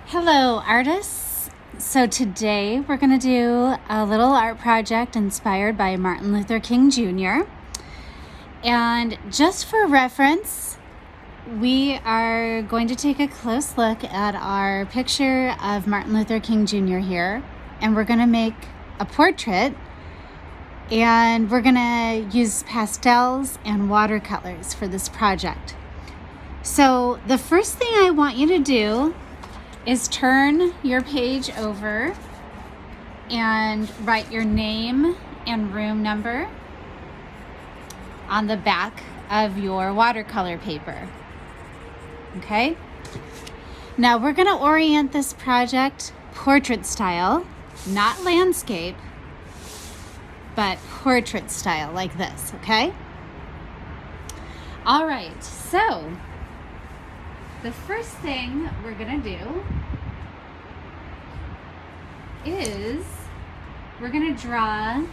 Hello, artists. So today we're going to do a little art project inspired by Martin Luther King Jr. And just for reference, we are going to take a close look at our picture of Martin Luther King Jr. here. And we're going to make a portrait. And we're going to use pastels and watercolors for this project. So the first thing I want you to do is turn your page over and write your name and room number on the back of your watercolor paper. Okay? Now we're going to orient this project portrait style, not landscape, but portrait style like this, okay? All right, so the first thing we're gonna do is we're gonna draw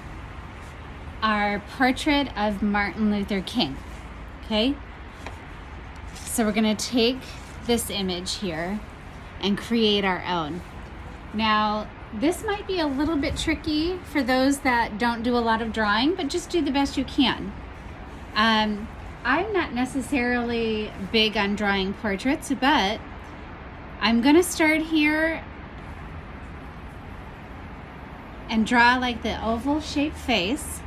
our portrait of Martin Luther King, okay? So we're gonna take this image here and create our own. Now, this might be a little bit tricky for those that don't do a lot of drawing, but just do the best you can. I'm not necessarily big on drawing portraits, but I'm gonna start here and draw like the oval shaped face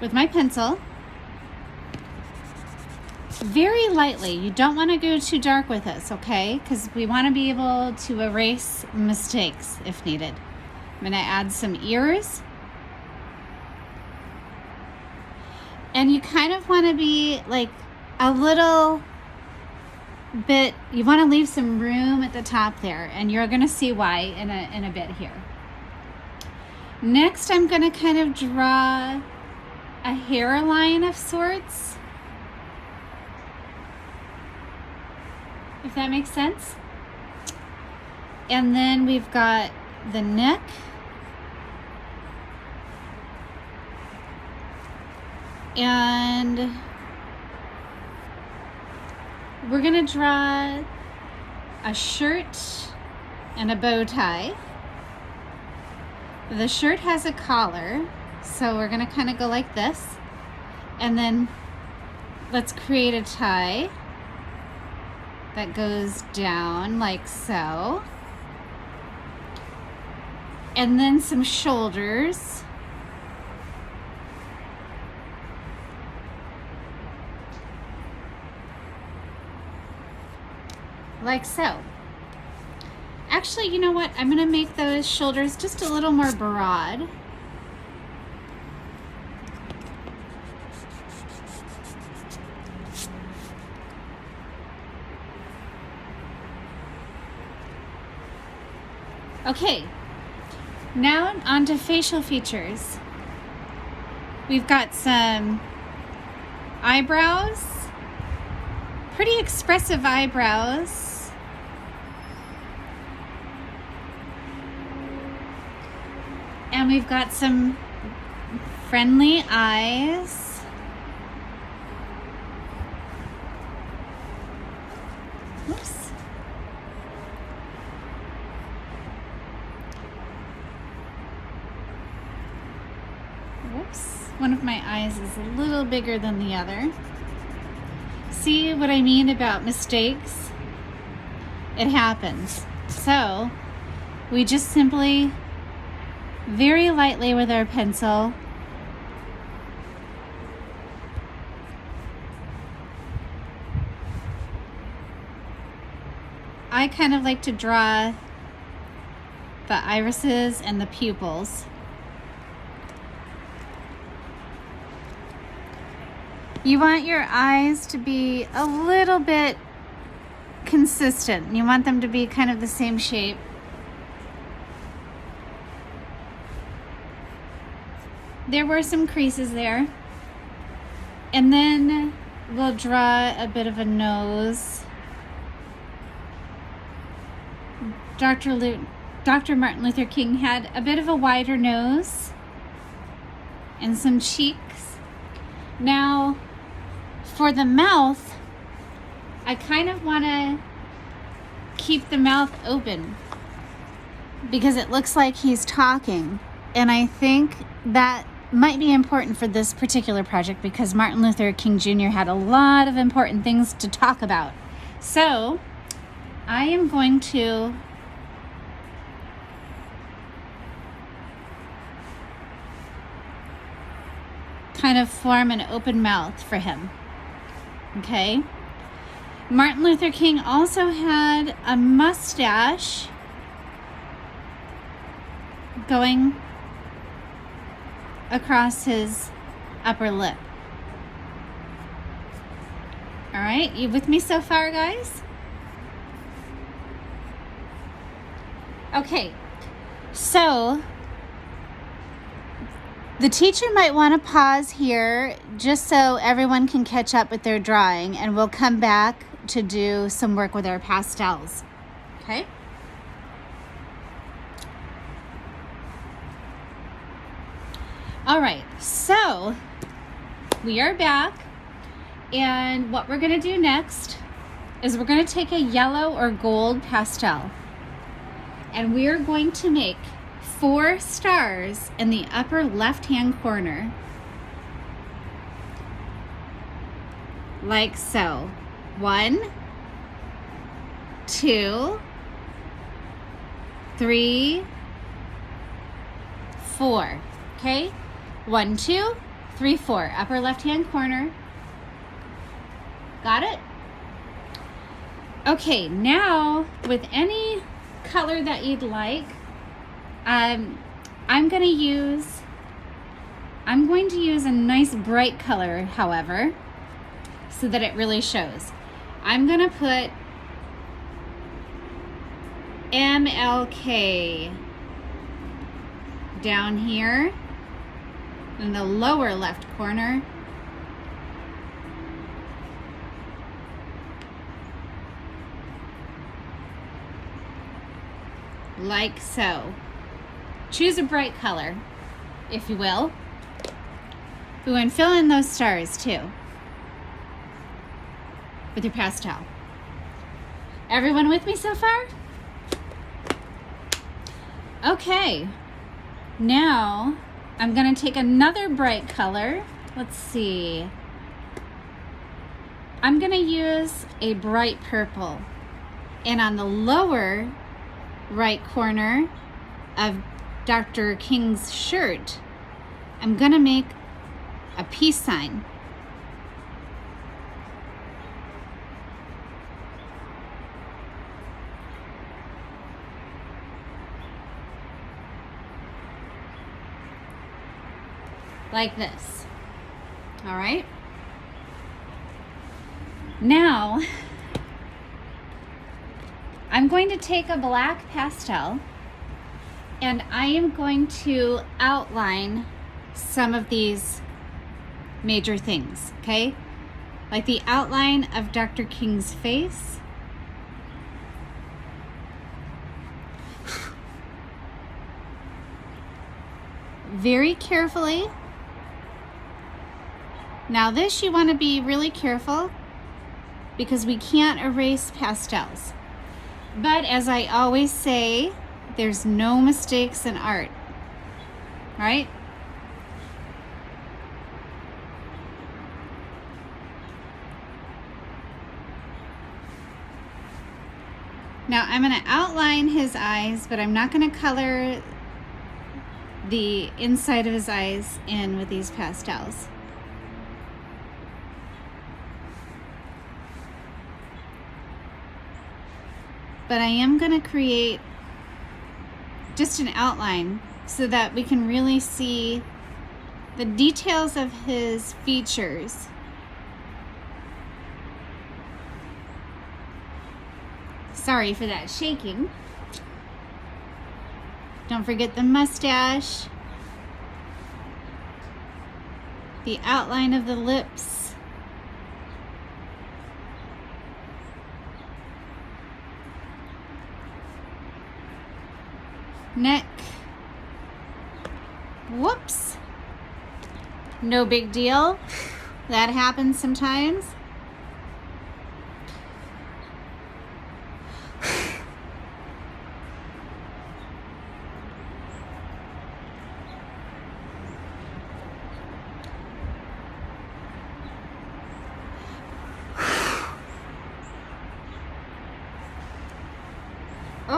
with my pencil. Very lightly. You don't want to go too dark with this, okay? Because we want to be able to erase mistakes if needed. I'm going to add some ears. And you kind of want to be like a little bit, you want to leave some room at the top there, and you're going to see why in a bit here. Next, I'm going to kind of draw a hairline of sorts, if that makes sense. And then we've got the neck. And we're gonna draw a shirt and a bow tie. The shirt has a collar, so we're gonna kind of go like this. And then let's create a tie that goes down like so. And then some shoulders. Like so. Actually, you know what? I'm gonna make those shoulders just a little more broad. Okay, now on to facial features. We've got some eyebrows, pretty expressive eyebrows. And we've got some friendly eyes. Whoops. Whoops, one of my eyes is a little bigger than the other. See what I mean about mistakes? It happens. So we just simply, very lightly with our pencil, I kind of like to draw the irises and the pupils. You want your eyes to be a little bit consistent. You want them to be kind of the same shape. There were some creases there. And then we'll draw a bit of a nose. Dr. Martin Luther King had a bit of a wider nose and some cheeks. Now, for the mouth, I kind of want to keep the mouth open because it looks like he's talking. And I think that might be important for this particular project because Martin Luther King Jr. had a lot of important things to talk about. So I am going to kind of form an open mouth for him. Okay? Martin Luther King also had a mustache going across his upper lip. All right, you with me so far, guys? Okay, so the teacher might want to pause here just so everyone can catch up with their drawing, and we'll come back to do some work with our pastels. Okay? All right, so we are back, and what we're going to do next is we're going to take a yellow or gold pastel, and we are going to make 4 stars in the upper left-hand corner, like so. 1, 2, 3, 4. Okay? 1, 2, 3, 4. Upper left-hand corner. Got it? Okay, now with any color that you'd like, I'm going to use a nice bright color, however, so that it really shows. I'm going to put MLK down here in the lower left corner. Like so. Choose a bright color, if you will. Ooh, and fill in those stars too with your pastel. Everyone with me so far? Okay, now I'm going to take another bright color. Let's see. I'm going to use a bright purple. And on the lower right corner of Dr. King's shirt, I'm going to make a peace sign. Like this. All right. Now, I'm going to take a black pastel and I am going to outline some of these major things, okay? Like the outline of Dr. King's face. Very carefully. Now this you want to be really careful because we can't erase pastels. But as I always say, there's no mistakes in art, right? Now I'm going to outline his eyes, but I'm not going to color the inside of his eyes in with these pastels. But I am going to create just an outline so that we can really see the details of his features. Sorry for that shaking. Don't forget the mustache, the outline of the lips, neck. Whoops. No big deal. That happens sometimes.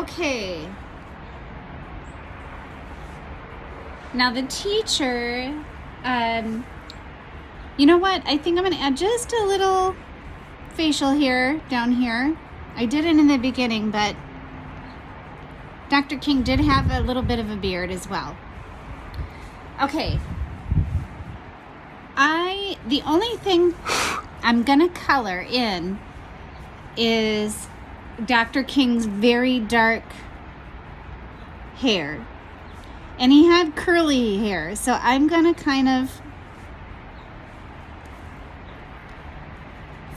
Okay. Now the teacher, you know what? I think I'm gonna add just a little facial hair down here. I did it in the beginning, but Dr. King did have a little bit of a beard as well. Okay. The only thing I'm gonna color in is Dr. King's very dark hair. And he had curly hair, so I'm gonna kind of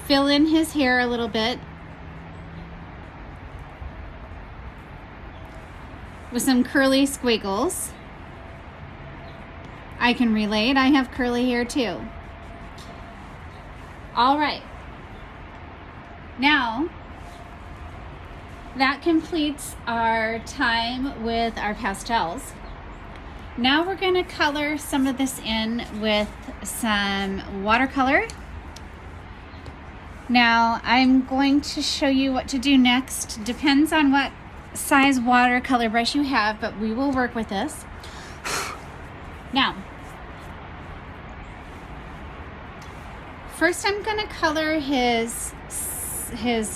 fill in his hair a little bit with some curly squiggles. I can relate, I have curly hair too. All right. Now, that completes our time with our pastels. Now we're gonna color some of this in with some watercolor. Now I'm going to show you what to do next. Depends on what size watercolor brush you have, but we will work with this. Now, first I'm gonna color his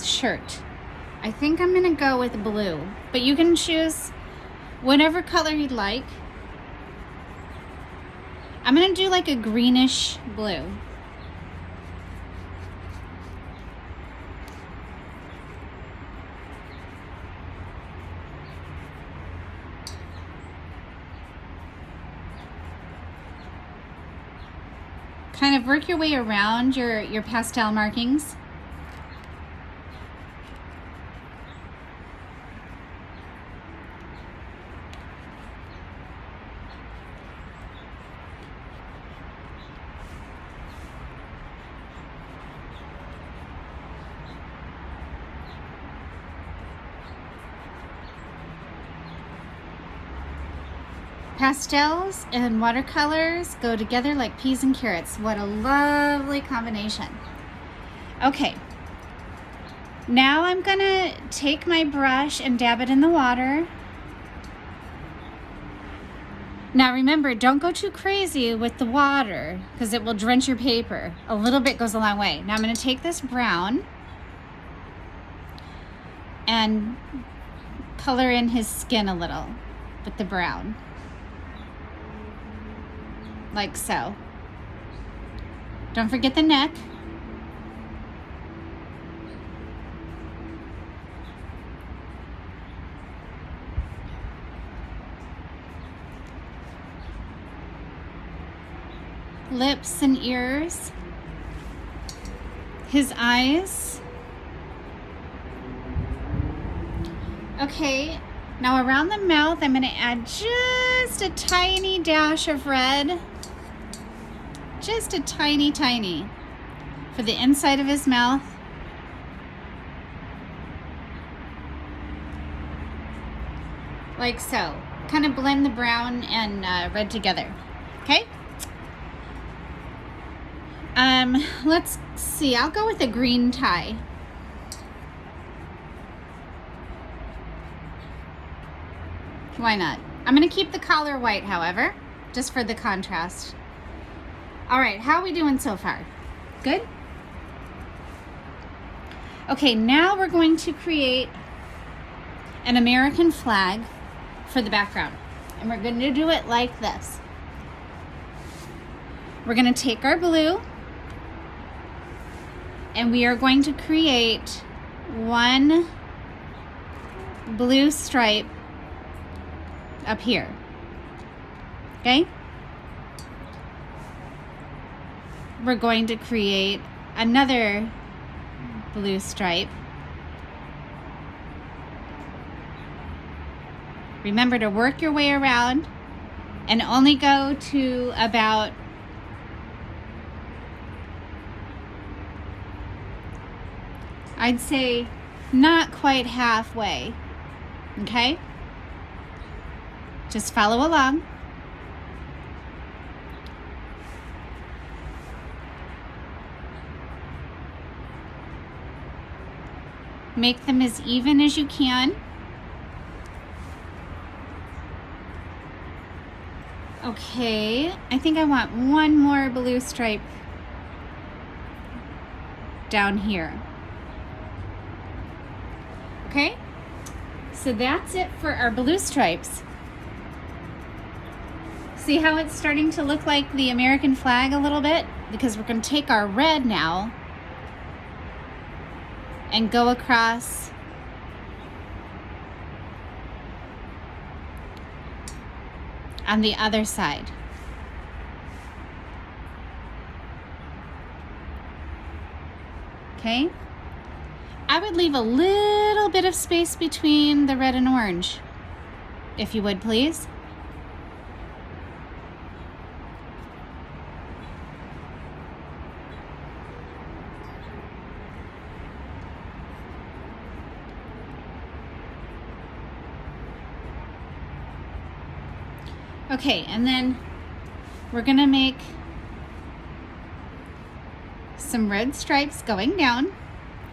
shirt. I think I'm gonna go with blue, but you can choose whatever color you'd like. I'm gonna do like a greenish blue. Kind of work your way around your pastel markings. Pastels and watercolors go together like peas and carrots. What a lovely combination. Okay, now I'm gonna take my brush and dab it in the water. Now remember, don't go too crazy with the water because it will drench your paper. A little bit goes a long way. Now I'm gonna take this brown and color in his skin a little with the brown. Like so. Don't forget the neck. Lips and ears. His eyes. Okay, now around the mouth, I'm going to add just a tiny dash of red. Just a tiny for the inside of his mouth. Like so. Kind of blend the brown and red together. Okay? Let's see. I'll go with a green tie. Why not? I'm going to keep the collar white, however, just for the contrast. All right, how are we doing so far? Good? Okay, now we're going to create an American flag for the background. And we're going to do it like this. We're going to take our blue and we are going to create one blue stripe up here. Okay? We're going to create another blue stripe. Remember to work your way around and only go to about I'd say not quite halfway. Okay? Just follow along. Make them as even as you can. Okay, I think I want one more blue stripe down here. Okay, so that's it for our blue stripes. See how it's starting to look like the American flag a little bit? Because we're going to take our red now and go across on the other side. Okay? I would leave a little bit of space between the red and orange, if you would please. Okay, and then we're gonna make some red stripes going down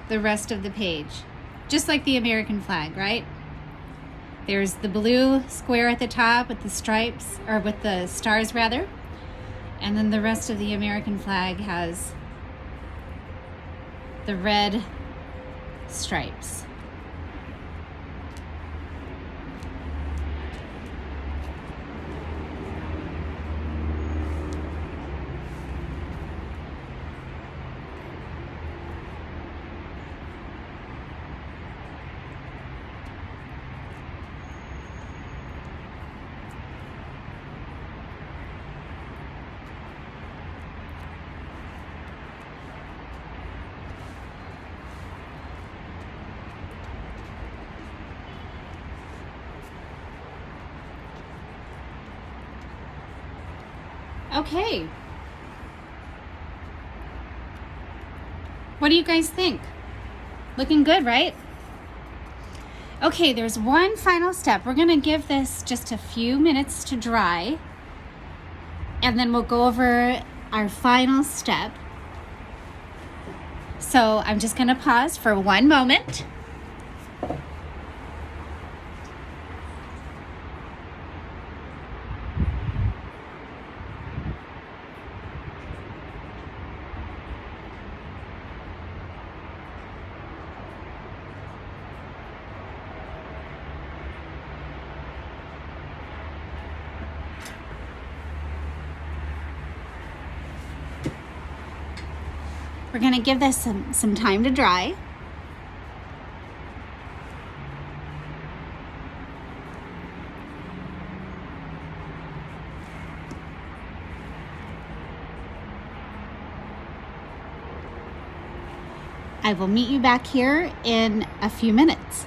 the rest of the page, just like the American flag, right? There's the blue square at the top with the stripes, or with the stars rather, and then the rest of the American flag has the red stripes. Okay. What do you guys think? Looking good, right? Okay, there's one final step. We're gonna give this just a few minutes to dry, and then we'll go over our final step. So I'm just gonna pause for one moment. We're gonna give this some time to dry. I will meet you back here in a few minutes.